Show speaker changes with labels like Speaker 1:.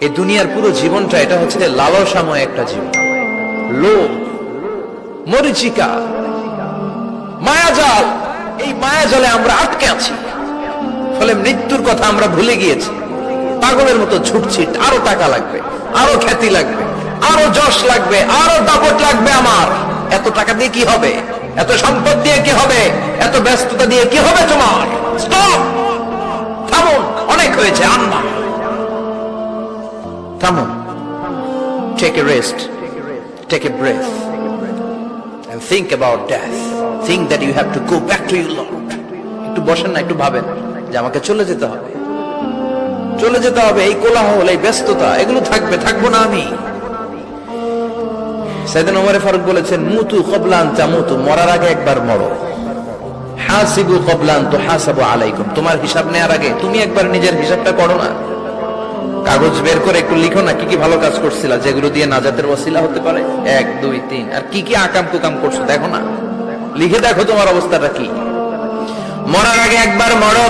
Speaker 1: এই দুনিয়ার পুরো জীবনটা এটা হচ্ছে লালসাময় একটা জীবন, লোভ, মরিচিকা, মায়াজাল। এই মায়াজালে আমরা আটকে আছি, ফলে মৃত্যুর কথা আমরা ভুলে গিয়েছি। পাগলের মতো ছুটছি, আরো টাকা লাগবে, আরো খ্যাতি লাগবে, আরো যশ লাগবে, আরো দাপট লাগবে। আমার এত টাকা দিয়ে কি হবে? এত সম্পদ দিয়ে কি হবে? এত ব্যস্ততা দিয়ে কি হবে? তোমার স্টপ, থামুন, অনেক হয়েছে, আন্না, থামুন। Take a rest, take a breath and think about death. Think that you have to go back to your Lord. একটু বসেন না, একটু ভাবেন যে আমাকে চলে যেতে হবে, চলে যেতে হবে। এই কোলাহল, এই ব্যস্ততা, এগুলো থাকবে, থাকবো না আমি। সাইয়েদনা ওমর ফারুক বলেছেন, মুতু ক্বাবলা আন তামুতু, মরার আগে একবার মরো। হাসিবু ক্বাবলা আন তুহাসাবু আলাইকুম, তোমার হিসাব নেওয়ার আগে তুমি একবার নিজের হিসাবটা করো না। কাগজ বের করে একটু লিখো না, কি কি ভালো কাজ করছিলা, যেগুলো দিয়ে নাজাতের ওসিলা হতে পারে। 1 2 3, আর কি কি আকাম কুকাম করছো দেখো না, লিখে দেখো তোমার অবস্থাটা কি। মরার আগে একবার মরো।